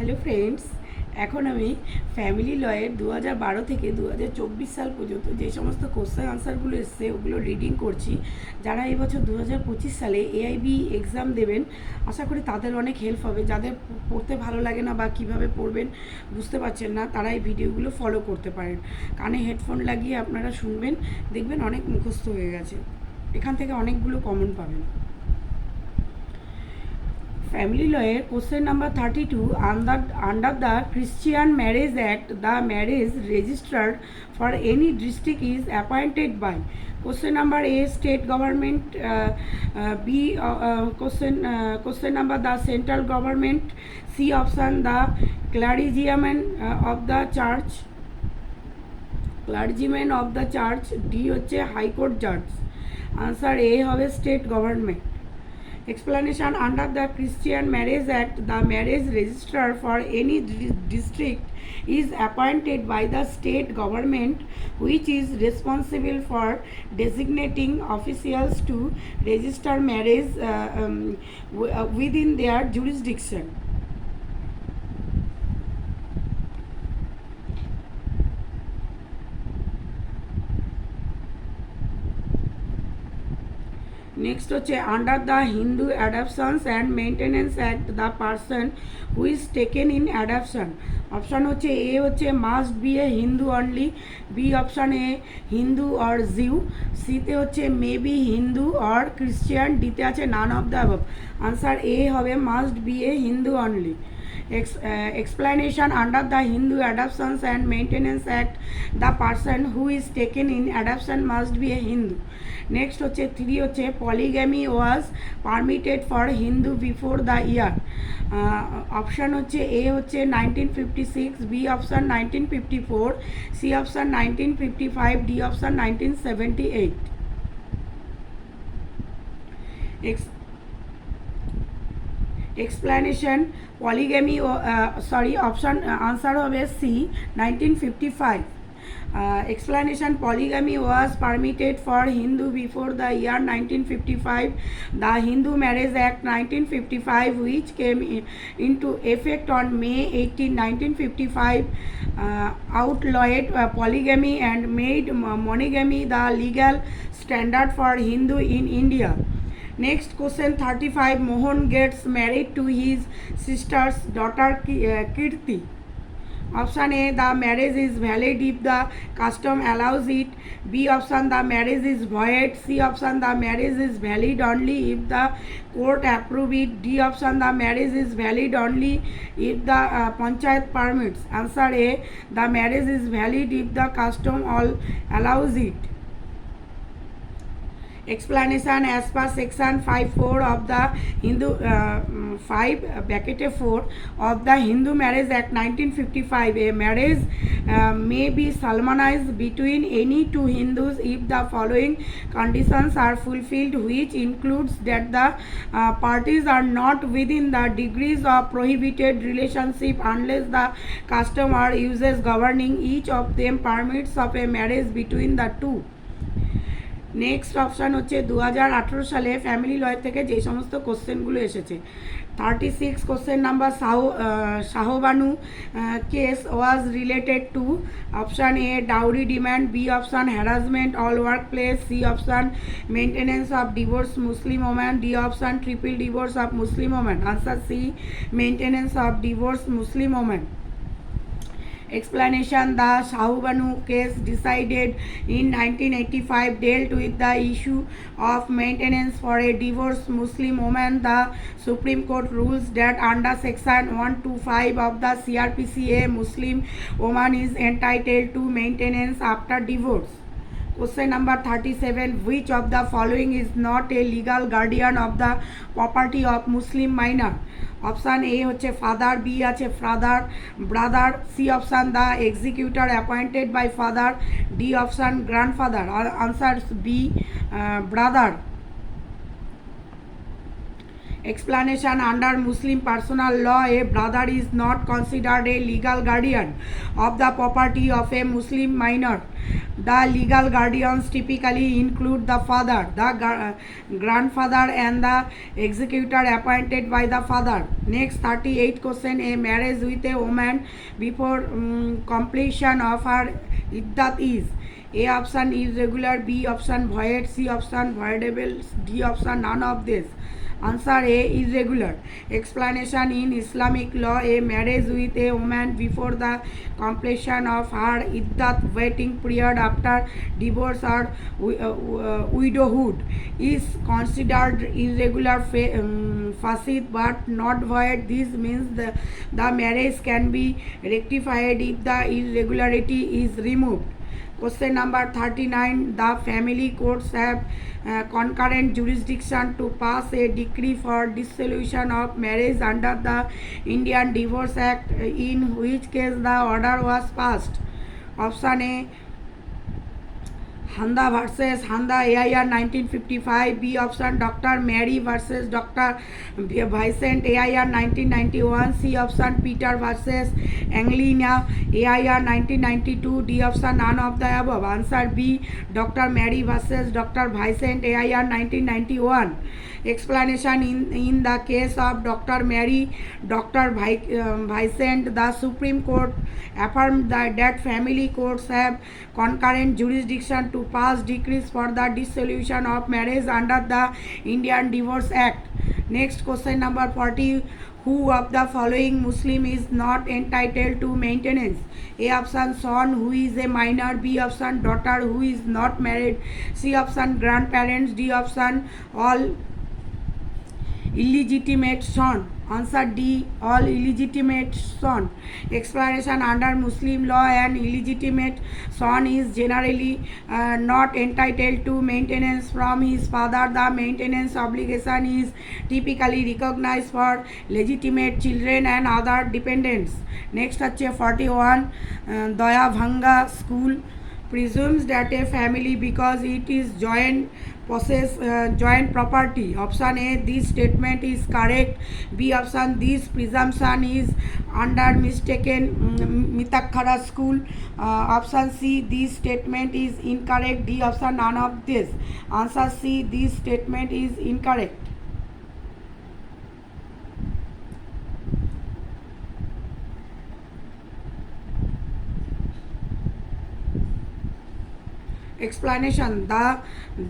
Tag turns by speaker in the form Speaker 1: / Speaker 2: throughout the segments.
Speaker 1: Hello friends, এখন আমি family লয়ের 2012 থেকে 2024 সাল পর্যন্ত যে সমস্ত কোশ্চেন আনসারগুলো এসছে ওগুলো রিডিং করছি। যারা এই বছর 2025 সালে এআইবি এক্সাম দেবেন, আশা করি তাদের অনেক হেল্প হবে। যাদের পড়তে ভালো লাগে না বা কিভাবে পড়বেন বুঝতে পারছেন না, তারা এই ভিডিওগুলো ফলো করতে পারেন। কানে হেডফোন লাগিয়ে আপনারা শুনবেন, দেখবেন অনেক মুখস্থ হয়ে গেছে। এখান থেকে অনেকগুলো কমন পাবেন। Family lawyer question number 32. Under the Christian Marriage Act, the marriage registrar for any district is appointed by. Question number A, state government. B, question number the central government. C option, the clergyman of the church. Clergyman of the church. D হচ্ছে high court judge. Answer A হবে state government. Explanation. Under the Christian Marriage Act, the marriage registrar for any district is appointed by the state government, which is responsible for designating officials to register marriage within their jurisdiction. Next হচ্ছে under the Hindu Adoptions and Maintenance Act, the person who is taken in adoption. Option হচ্ছে A হচ্ছে must be a Hindu only, B option a Hindu or Jew, সিতে হচ্ছে may be Hindu or Christian, ডিতে আছে none of the above. Answer A হবে must be a Hindu only. Explanation. Under the Hindu Adoptions and Maintenance Act, the person who is taken in adoption must be a Hindu. Next হচ্ছে 3 হচ্ছে polygamy was permitted for Hindu before the year. Option হচ্ছে A হচ্ছে 1956, B option 1954, C option 1955, D option 1978. Explanation. Polygamy option answer হবে C 1955. Explanation. Polygamy was permitted for Hindu before the year 1955. The Hindu Marriage Act 1955, which came into effect on May 18, 1955, outlawed polygamy and made monogamy the legal standard for Hindu in India. Next question 35. Mohan gets married to his sister's daughter Kirti. Option A, the marriage is valid if the custom allows it. B option, the marriage is void. C option, the marriage is valid only if the court approve it. D option, the marriage is valid only if the panchayat permits. Answer A, the marriage is valid if the custom all allows it. Explanation. As per section 5(4) of the Hindu 5(4) of the Hindu Marriage Act 1955, a marriage may be solemnized between any two Hindus if the following conditions are fulfilled, which includes that the parties are not within the degrees of prohibited relationship unless the custom or uses governing each of them permits of a marriage between the two. Next option হচ্ছে 2018 সালে family লয়ের থেকে যে সমস্ত কোশ্চেনগুলো এসেছে। 36 question number Shah Bano case was related to. Option A dowry demand, B option harassment all work place, C option maintenance of divorce Muslim woman, D option triple divorce of Muslim woman. Answer C maintenance of divorce Muslim woman. Explanation. The Shahubanu case decided in 1985 dealt with the issue of maintenance for a divorced Muslim woman. The Supreme Court rules that under section 125 of the CRPC, a Muslim woman is entitled to maintenance after divorce. Question number 37. Which of the following is not a legal guardian of the property of Muslim minor? Option A হচ্ছে father, B আছে father brother, C option the executor appointed by father, D option grandfather. Answer B brother. Explanation: under Muslim personal law, a brother is not considered a legal guardian of the property of a Muslim minor. The legal guardians typically include the father, the grandfather, and the executor appointed by the father. Next, 38 question: a marriage with a woman before completion of her iddat is A option irregular, B option void, C option voidable, D option none of this. Answer A, irregular. Explanation: in Islamic law, a marriage with a woman before the completion of her iddat waiting period after divorce or widowhood is considered irregular fasid but not void. This means the marriage can be rectified if the irregularity is removed. Question number 39. The family courts have concurrent jurisdiction to pass a decree for dissolution of marriage under the Indian Divorce Act, in which case the order was passed. Option A, Handa versus Handa AIR 1955. B option, Dr. Mary versus Dr. Vicent AIR 1991. C option, Peter versus Angelina AIR 1992. D option, none of the above. Answer B, Dr. Mary versus Dr. Vicent AIR 1991. Explanation: in the case of Dr. Mary, Dr. Vicent, the Supreme Court affirmed that family courts have concurrent jurisdiction to pass decrees for the dissolution of marriage under the Indian Divorce Act. Next, question number 40. Who of the following Muslim is not entitled to maintenance? A option, son who is a minor. B option, daughter who is not married. C option, grandparents. D option, all illegitimate son. Answer D, all illegitimate son. Explanation: under Muslim law, an illegitimate son is generally not entitled to maintenance from his father. The maintenance obligation is typically recognized for legitimate children and other dependents. Next আছে 41. Dayabhanga school presumes that a family, because it is joint property. Option A, this statement is correct. B option, this presumption is under mistaken Mitakhara school. Option C, this statement is incorrect. D option, none of this. Answer C, this statement is incorrect. Explanation: the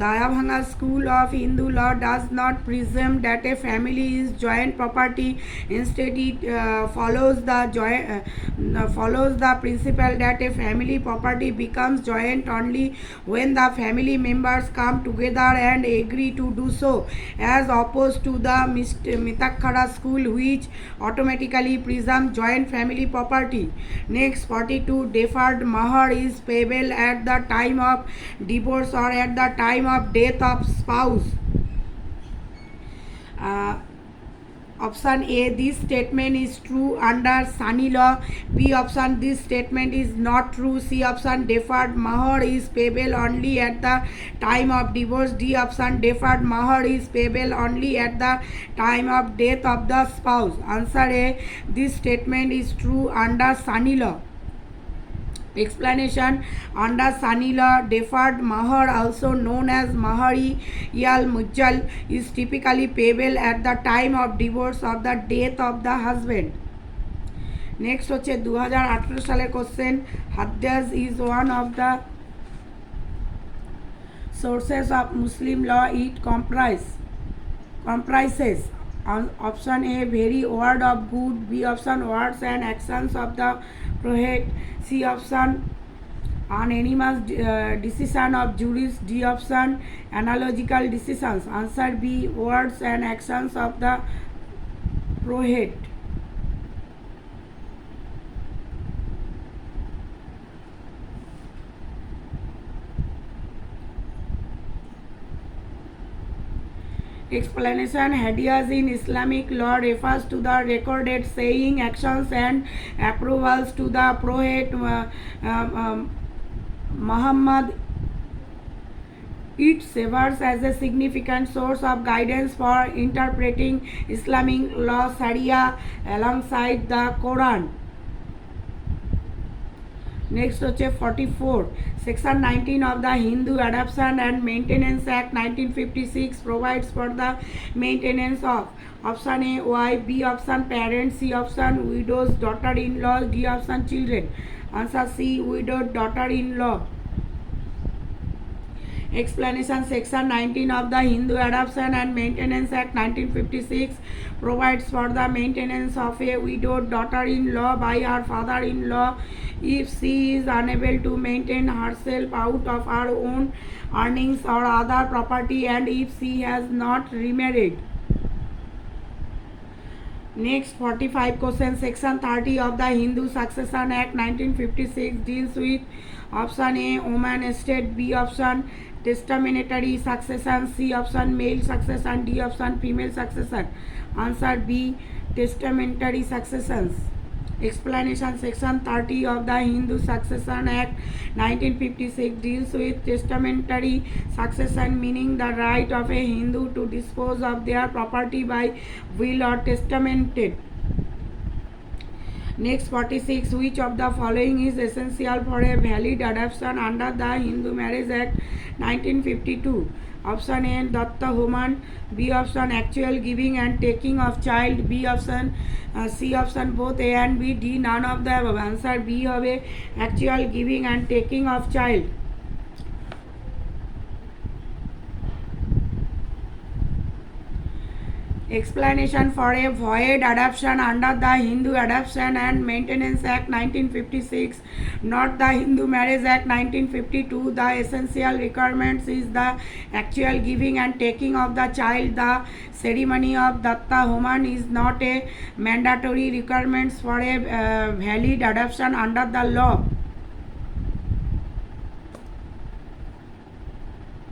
Speaker 1: Dayabhanga school of Hindu law does not presume that a family is joint property. Instead, it follows the principle that a family property becomes joint only when the family members come together and agree to do so, as opposed to the Mitakhara school, which automatically presumes joint family property. Next, 42. Deferred mahar is payable at the time of divorce or at the time of death of spouse. Option A, this statement is true under Sani law. B option, this statement is not true. C option, deferred mahar is payable only at the time of divorce. D option, deferred mahar is payable only at the time of death of the spouse. Answer A, this statement is true under Sani law. Explanation: under Sani law, deferred mahar, also known as mahar-i-mujjal, is typically payable at the time of divorce or the death of the husband. Next হচ্ছে 2018 সালের question. হাদ্দাস is one of the sources of Muslim law. It comprises option A, very word of good. B option, words and actions of the prophet. C option, unanimous decision of juries. D option, analogical decisions. Answer B, words and actions of the prophet. Explanation: hadiyas in Islamic law refers to the recorded saying, actions and approvals to the Prophet Muhammad, It serves as a significant source of guidance for interpreting Islamic law Sharia alongside the Quran. Next হচ্ছে 44 Section 19 of the Hindu Adoption and Maintenance Act 1956 provides for the maintenance of option A wife, B option parents, C option widows daughter-in-law, D option children. Answer C widowed daughter-in-law. Explanation. Section 19 of the Hindu Adoption and Maintenance Act 1956 provides for the maintenance of a widowed daughter-in-law by her father-in-law if she is unable to maintain herself out of her own earnings or other property and if she has not remarried. Next 45 question. Section 30 of the Hindu Succession Act 1956 deals with option A woman estate, B option testamentary succession, C option male succession, D option female succession. Answer B testamentary successions. Explanation. Section 30 of the Hindu Succession Act 1956 deals with testamentary succession, meaning the right of a Hindu to dispose of their property by will or testament. Next 46. Which of the following is essential for a valid adoption under the Hindu Marriage Act 1952? Option A datta woman, B option actual giving and taking of child, B option C option both A and B, D none of the above. Answer B হবে actual giving and taking of child. Explanation. For a void adoption under the Hindu Adoption and Maintenance Act 1956, not the Hindu Marriage Act 1952, the essential requirements is the actual giving and taking of the child. The ceremony of datta homan is not a mandatory requirement for a valid adoption under the law.